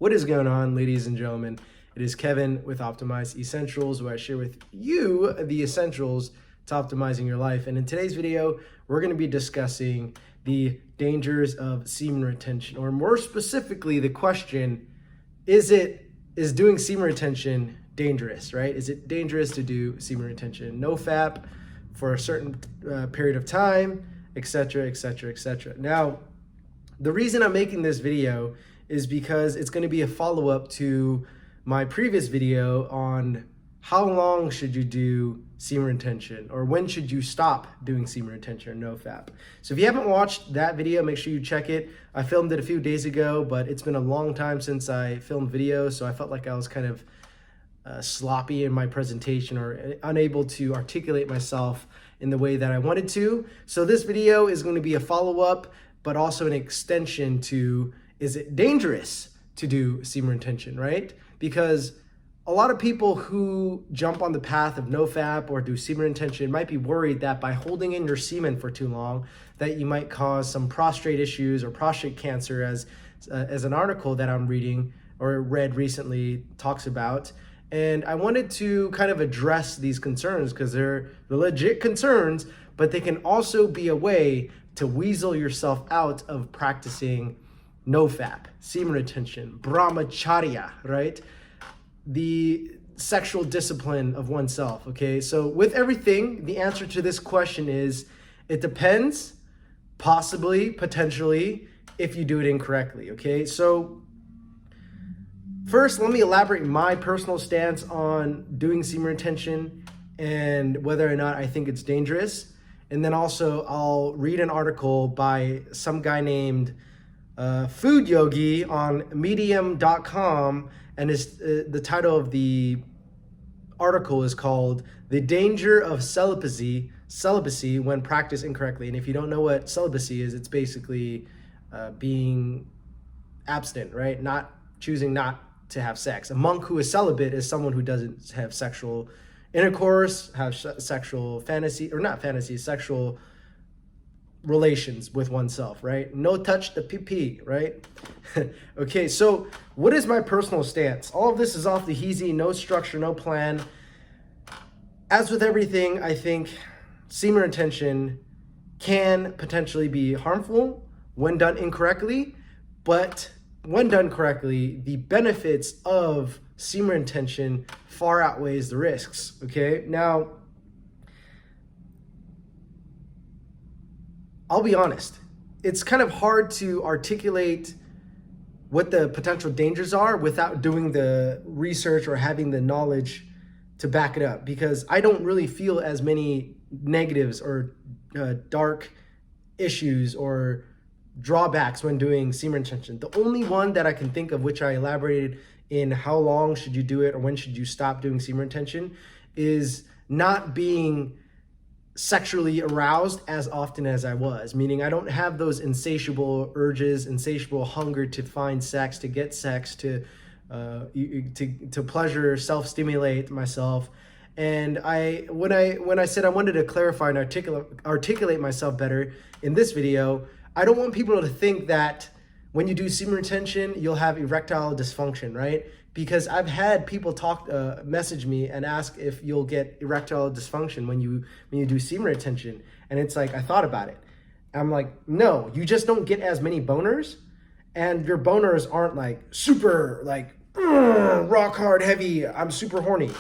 What is going on, ladies and gentlemen? It is Kevin with Optimized Essentials, where I share with you the essentials to optimizing your life. And in today's video, we're going to be discussing the dangers of semen retention, or more specifically, the question, is doing semen retention dangerous, right? Is it dangerous to do semen retention? Nofap for a certain period of time, etc., etc., etc. Now, the reason I'm making this video is because it's going to be a follow-up to my previous video on how long should you do semen retention, or when should you stop doing semen retention or nofap. So if you haven't watched that video, make sure you check it. I filmed it a few days ago, but it's been a long time since I filmed videos, so I felt like I was kind of sloppy in my presentation or unable to articulate myself in the way that I wanted to. So this video is going to be a follow-up, but also an extension to, is it dangerous to do semen retention, right? Because a lot of people who jump on the path of nofap or do semen retention might be worried that by holding in your semen for too long, that you might cause some prostate issues or prostate cancer, as an article that I'm reading or read recently talks about. And I wanted to kind of address these concerns because they're legit concerns, but they can also be a way to weasel yourself out of practicing nofap, semen retention, brahmacharya, right? The sexual discipline of oneself, okay? So with everything, the answer to this question is, it depends, possibly, potentially, if you do it incorrectly, okay? So first, let me elaborate my personal stance on doing semen retention and whether or not I think it's dangerous. And then also I'll read an article by some guy named Food Yogi on medium.com, and the title of the article is called "The Danger of Celibacy When Practiced Incorrectly." And if you don't know what celibacy is, it's basically being abstinent, right? Choosing not to have sex. A monk who is celibate is someone who doesn't have sexual intercourse, have sexual fantasy, or not fantasy, sexual relations with oneself, right? No touch the pee-pee, right? Okay, so what is my personal stance? All of this is off the heezy, no structure, no plan. As with everything, I think semen retention can potentially be harmful when done incorrectly, but when done correctly, the benefits of semen retention far outweighs the risks, okay? Now, I'll be honest, it's kind of hard to articulate what the potential dangers are without doing the research or having the knowledge to back it up, because I don't really feel as many negatives or dark issues or drawbacks when doing semen retention. The only one that I can think of, which I elaborated in how long should you do it or when should you stop doing semen retention, is not being sexually aroused as often as I was, meaning I don't have those insatiable urges, insatiable hunger to find sex, to get sex, to pleasure, self-stimulate myself. And when I said I wanted to clarify and articulate myself better in this video, I don't want people to think that when you do semen retention, you'll have erectile dysfunction, right? Because I've had people message me and ask if you'll get erectile dysfunction when you do semen retention. And it's like, I thought about it. I'm like, no, you just don't get as many boners, and your boners aren't like super like rock hard heavy, I'm super horny.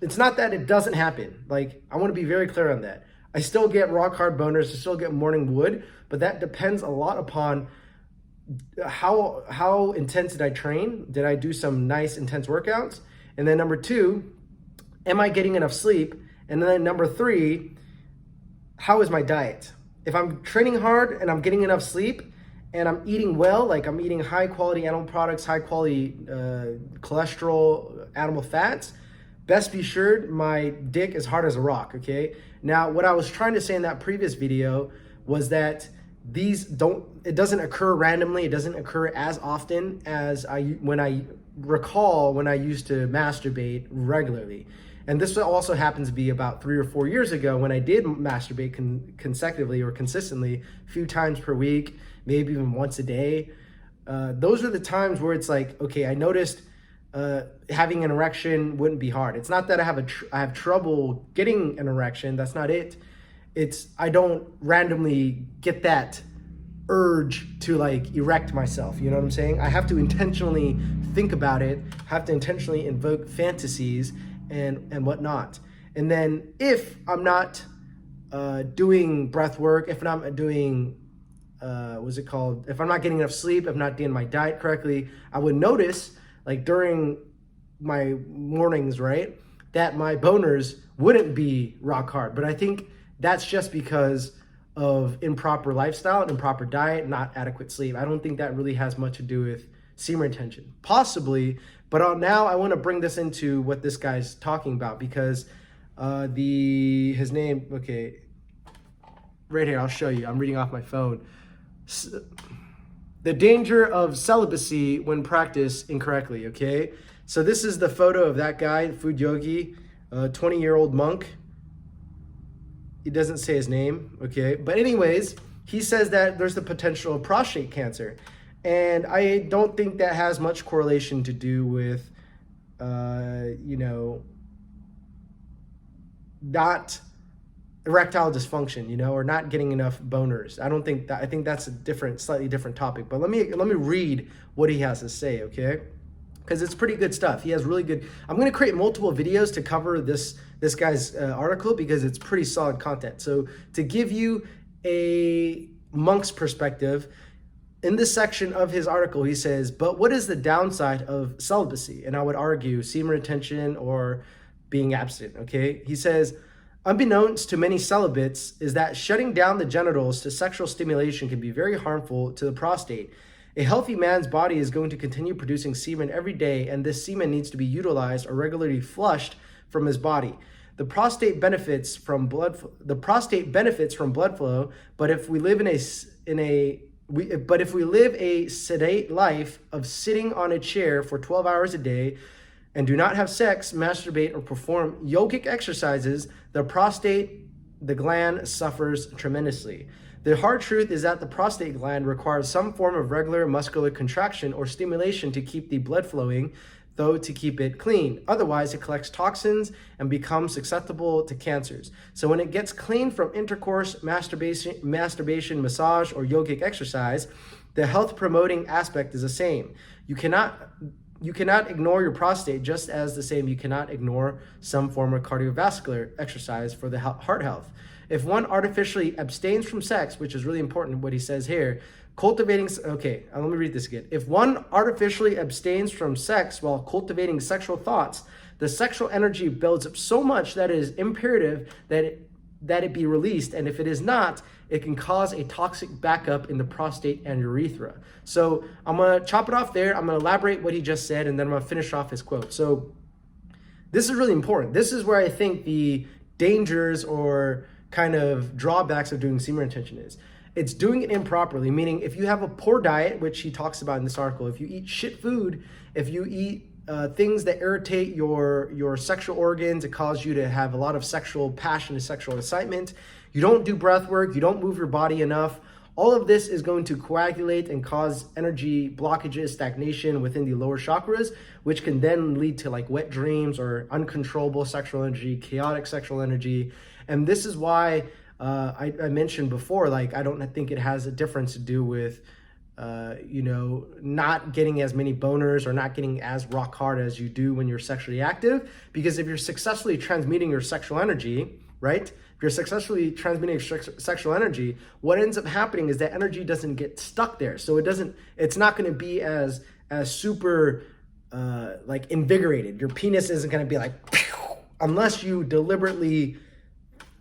It's not that it doesn't happen. Like, I want to be very clear on that. I still get rock hard boners, I still get morning wood, but that depends a lot upon how intense did I train? Did I do some nice intense workouts? And then number two, am I getting enough sleep? And then number three, how is my diet? If I'm training hard and I'm getting enough sleep and I'm eating well, like I'm eating high quality animal products, high quality cholesterol, animal fats, best be assured my dick is hard as a rock, okay? Now, what I was trying to say in that previous video was that it doesn't occur randomly. It doesn't occur as often as when I used to masturbate regularly. And this also happens to be about 3 or 4 years ago when I did masturbate consecutively or consistently, a few times per week, maybe even once a day. those are the times where it's like, okay, I noticed having an erection wouldn't be hard. It's not that I have trouble getting an erection. That's not it. It's I don't randomly get that urge to like erect myself. You know what I'm saying? I have to intentionally think about it, have to intentionally invoke fantasies and whatnot. And then if I'm not doing breath work, if I'm not doing what's it called? If I'm not getting enough sleep, if I'm not doing my diet correctly, I would notice like during my mornings, right, that my boners wouldn't be rock hard. But I think that's just because of improper lifestyle and improper diet, not adequate sleep. I don't think that really has much to do with semen retention. Possibly, but now I want to bring this into what this guy's talking about because his name, okay, right here, I'll show you. I'm reading off my phone. The danger of celibacy when practiced incorrectly, okay? So this is the photo of that guy, food yogi, 20-year-old monk. He doesn't say his name, okay? But anyways, he says that there's the potential of prostate cancer. And I don't think that has much correlation to do with, not erectile dysfunction, or not getting enough boners. I don't think that. I think that's a slightly different topic. But let me read what he has to say, okay? Because it's pretty good stuff. He has really good. I'm going to create multiple videos to cover this guy's article because it's pretty solid content. So to give you a monk's perspective, in this section of his article, he says, but what is the downside of celibacy? And I would argue semen retention or being abstinent, okay? He says, unbeknownst to many celibates is that shutting down the genitals to sexual stimulation can be very harmful to the prostate. A healthy man's body is going to continue producing semen every day, and this semen needs to be utilized or regularly flushed from his body. The prostate benefits from blood flow, but if we live a sedate life of sitting on a chair for 12 hours a day and do not have sex, masturbate, or perform yogic exercises, the gland suffers tremendously. The hard truth is that the prostate gland requires some form of regular muscular contraction or stimulation to keep the blood flowing, though to keep it clean. Otherwise, it collects toxins and becomes susceptible to cancers. So when it gets clean from intercourse, masturbation, massage, or yogic exercise, the health-promoting aspect is the same. You cannot ignore your prostate, just as the same you cannot ignore some form of cardiovascular exercise for the heart health. If one artificially abstains from sex, which is really important what he says here, let me read this again. If one artificially abstains from sex while cultivating sexual thoughts, the sexual energy builds up so much that it is imperative that it be released. And if it is not, it can cause a toxic backup in the prostate and urethra. So I'm going to chop it off there. I'm going to elaborate what he just said, and then I'm going to finish off his quote. So this is really important. This is where I think the dangers or kind of drawbacks of doing semen retention is. It's doing it improperly, meaning if you have a poor diet, which he talks about in this article, if you eat shit food, if you eat things that irritate your sexual organs, it causes you to have a lot of sexual passion and sexual excitement, you don't do breath work, you don't move your body enough, all of this is going to coagulate and cause energy blockages, stagnation within the lower chakras, which can then lead to like wet dreams or uncontrollable sexual energy, chaotic sexual energy. And this is why I mentioned before, like, I don't think it has a difference to do with, not getting as many boners or not getting as rock hard as you do when you're sexually active. Because if you're successfully transmitting your sexual energy, right? If you're successfully transmitting your sexual energy, what ends up happening is that energy doesn't get stuck there. So it's not going to be as super invigorated. Your penis isn't going to be like, unless you deliberately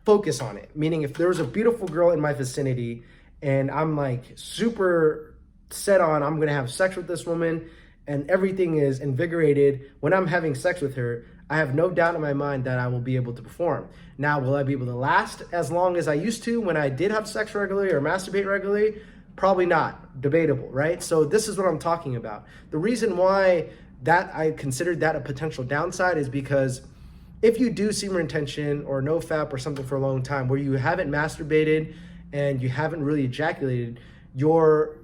focus on it. Meaning if there's a beautiful girl in my vicinity and I'm like super set on, I'm going to have sex with this woman and everything is invigorated, when I'm having sex with her, I have no doubt in my mind that I will be able to perform. Now, will I be able to last as long as I used to when I did have sex regularly or masturbate regularly? Probably not. Debatable, right? So this is what I'm talking about. The reason why that I considered that a potential downside is because if you do semen retention or nofap or something for a long time where you haven't masturbated and you haven't really ejaculated, your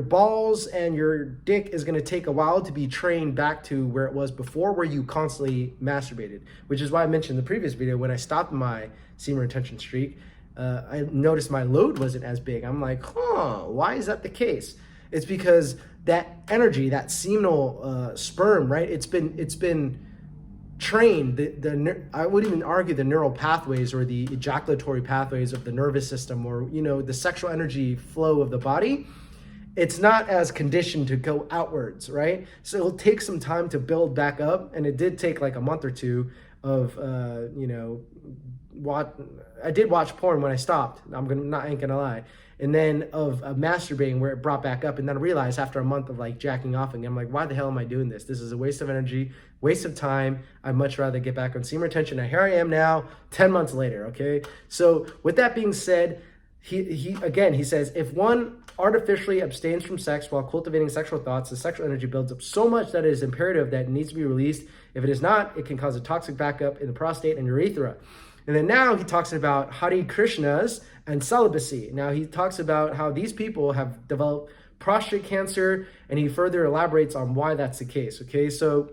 balls and your dick is going to take a while to be trained back to where it was before, where you constantly masturbated, which is why I mentioned in the previous video, when I stopped my semen retention streak, I noticed my load wasn't as big. I'm like, why is that the case? It's because that energy, that seminal sperm, right? It's been trained. I would even argue the neural pathways or the ejaculatory pathways of the nervous system, or the sexual energy flow of the body. It's not as conditioned to go outwards, right? So it'll take some time to build back up, and it did take like a month or two of I did watch porn when I stopped. I ain't gonna lie. And then of masturbating, where it brought back up, and then I realized after a month of like jacking off again, I'm like, why the hell am I doing this? This is a waste of energy, waste of time. I'd much rather get back on semen retention. And here I am now, 10 months later. Okay, so with that being said, he says, if one artificially abstains from sex while cultivating sexual thoughts, the sexual energy builds up so much that it is imperative that it needs to be released. If it is not, it can cause a toxic backup in the prostate and urethra. And then now he talks about Hare Krishnas and celibacy. Now he talks about how these people have developed prostate cancer, and he further elaborates on why that's the case. Okay, so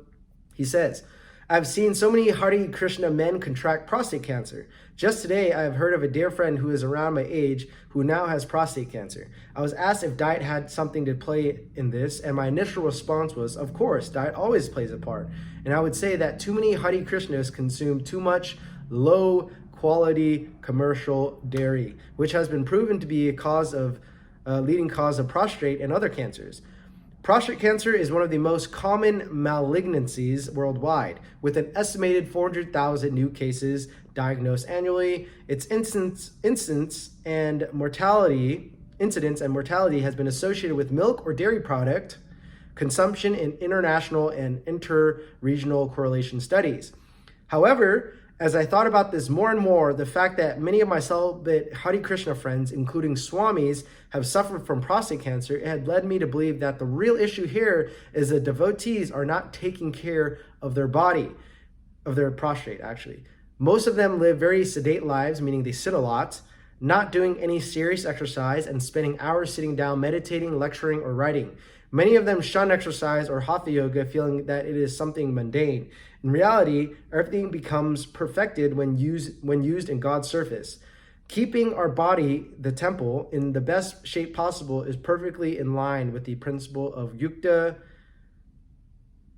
he says, I've seen so many Hare Krishna men contract prostate cancer. Just today, I have heard of a dear friend who is around my age who now has prostate cancer. I was asked if diet had something to play in this, and my initial response was, of course, diet always plays a part. And I would say that too many Hare Krishnas consume too much low quality commercial dairy, which has been proven to be a leading cause of prostate and other cancers. Prostate cancer is one of the most common malignancies worldwide, with an estimated 400,000 new cases diagnosed annually. Its incidence and mortality has been associated with milk or dairy product consumption in international and inter-regional correlation studies. However, as I thought about this more and more, the fact that many of my celibate Hare Krishna friends, including Swamis, have suffered from prostate cancer, it had led me to believe that the real issue here is that devotees are not taking care of their body, of their prostate actually. Most of them live very sedate lives, meaning they sit a lot, not doing any serious exercise, and spending hours sitting down, meditating, lecturing, or writing. Many of them shun exercise or hatha yoga, feeling that it is something mundane. In reality, everything becomes perfected when used in God's service. Keeping our body, the temple, in the best shape possible is perfectly in line with the principle of yukta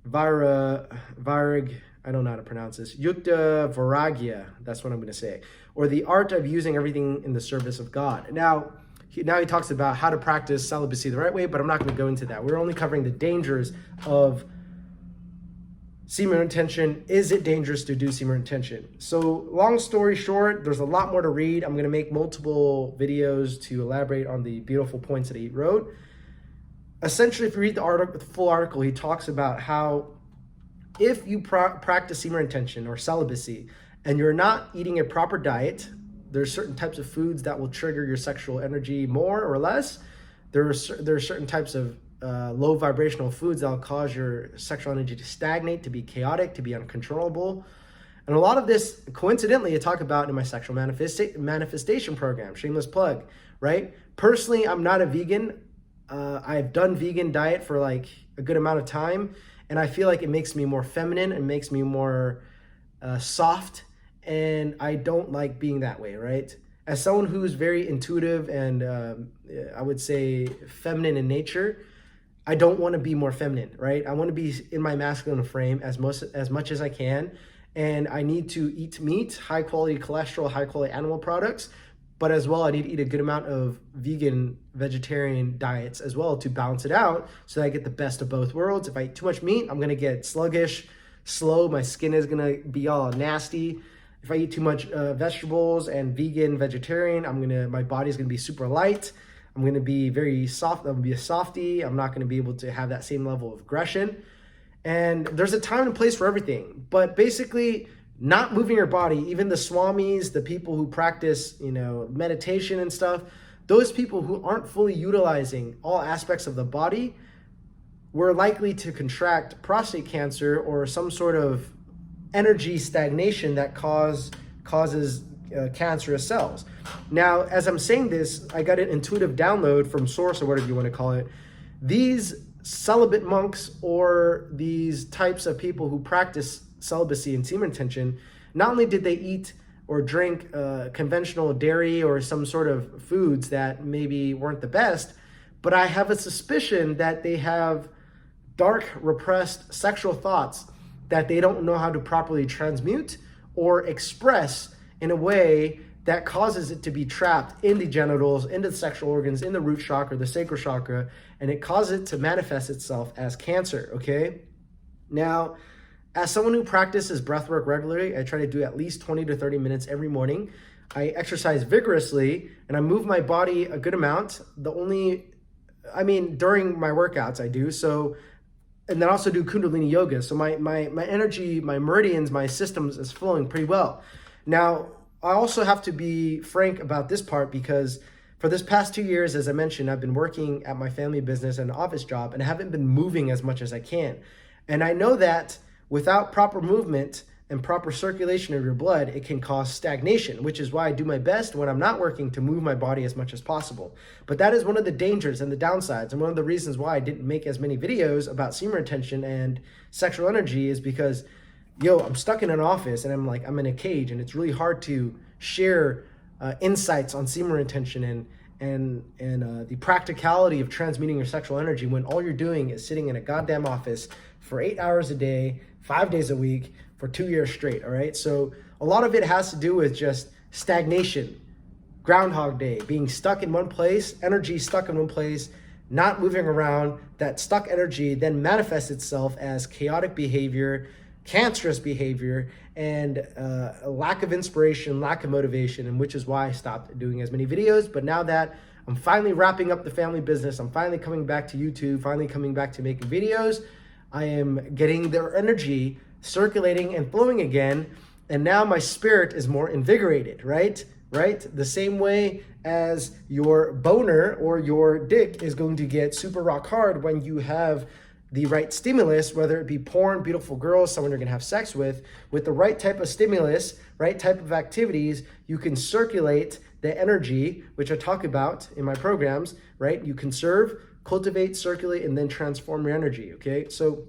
varag. I don't know how to pronounce this. Yukta varagya. That's what I'm going to say. Or the art of using everything in the service of God. Now he talks about how to practice celibacy the right way, but I'm not going to go into that. We're only covering the dangers of semen retention. Is it dangerous to do semen retention? So long story short, there's a lot more to read. I'm going to make multiple videos to elaborate on the beautiful points that he wrote. Essentially, if you read the full article, he talks about how if you practice semen retention or celibacy and you're not eating a proper diet, there's certain types of foods that will trigger your sexual energy more or less. There are certain types of low vibrational foods that will cause your sexual energy to stagnate, to be chaotic, to be uncontrollable. And a lot of this, coincidentally, I talk about in my sexual manifestation program, shameless plug, right? Personally, I'm not a vegan. I've done vegan diet for like a good amount of time, and I feel like it makes me more feminine and makes me more soft, and I don't like being that way, right? As someone who's very intuitive and I would say feminine in nature, I don't want to be more feminine, right? I want to be in my masculine frame as much as I can, and I need to eat meat, high quality cholesterol, high quality animal products, but as well I need to eat a good amount of vegan, vegetarian diets as well to balance it out so that I get the best of both worlds. If I eat too much meat, I'm gonna get sluggish, slow, my skin is gonna be all nasty. If I eat too much vegetables and vegan, vegetarian, my body's gonna be super light. I'm gonna be very soft, I'm gonna be a softie. I'm not gonna be able to have that same level of aggression. And there's a time and place for everything. But basically, not moving your body, even the swamis, the people who practice, meditation and stuff, those people who aren't fully utilizing all aspects of the body were likely to contract prostate cancer or some sort of energy stagnation that causes cancerous cells. Now, as I'm saying this, I got an intuitive download from Source, or whatever you want to call it. These celibate monks, or these types of people who practice celibacy and semen retention, not only did they eat or drink conventional dairy or some sort of foods that maybe weren't the best, but I have a suspicion that they have dark, repressed sexual thoughts that they don't know how to properly transmute or express in a way that causes it to be trapped in the genitals, into the sexual organs, in the root chakra, the sacral chakra, and it causes it to manifest itself as cancer, okay? Now, as someone who practices breathwork regularly, I try to do at least 20 to 30 minutes every morning. I exercise vigorously, and I move my body a good amount. During my workouts I do, so, and then also do Kundalini yoga. So my energy, my meridians, my systems is flowing pretty well. Now, I also have to be frank about this part, because for this past 2 years, as I mentioned, I've been working at my family business and an office job, and I haven't been moving as much as I can. And I know that without proper movement and proper circulation of your blood, it can cause stagnation, which is why I do my best when I'm not working to move my body as much as possible. But that is one of the dangers and the downsides, and one of the reasons why I didn't make as many videos about semen retention and sexual energy is because, I'm stuck in an office and I'm in a cage, and it's really hard to share insights on semen retention and the practicality of transmuting your sexual energy when all you're doing is sitting in a goddamn office for 8 hours a day, 5 days a week, for 2 years straight, all right? So a lot of it has to do with just stagnation, Groundhog Day, being stuck in one place, energy stuck in one place, not moving around. That stuck energy then manifests itself as chaotic behavior, cancerous behavior, and a lack of inspiration, lack of motivation, and which is why I stopped doing as many videos. But now that I'm finally wrapping up the family business, I'm finally coming back to YouTube, finally coming back to making videos, I am getting their energy circulating and flowing again, and now my spirit is more invigorated, right? The same way as your boner or your dick is going to get super rock hard when you have the right stimulus, whether it be porn, beautiful girls, someone you're gonna have sex with the right type of stimulus, right type of activities, you can circulate the energy, which I talk about in my programs, right? You conserve, cultivate, circulate, and then transform your energy, okay? So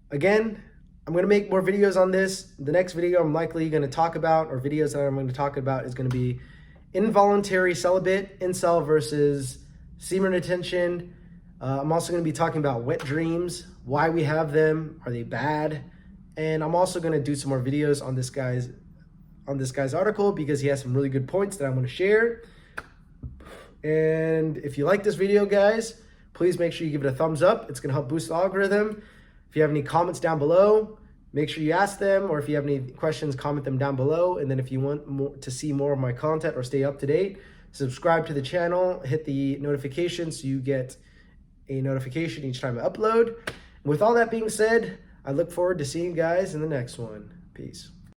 again, I'm gonna make more videos on this. The next video I'm likely gonna talk about, or videos that I'm gonna talk about, is gonna be involuntary celibate, incel versus semen retention. I'm also gonna be talking about wet dreams, why we have them, are they bad? And I'm also gonna do some more videos on this guy's article, because he has some really good points that I'm gonna share. And if you like this video, guys, please make sure you give it a thumbs up. It's gonna help boost the algorithm. If you have any comments down below, make sure you ask them, or if you have any questions, comment them down below. And then if you want to see more of my content or stay up to date, subscribe to the channel, hit the notification so you get a notification each time I upload. With all that being said, I look forward to seeing you guys in the next one. Peace.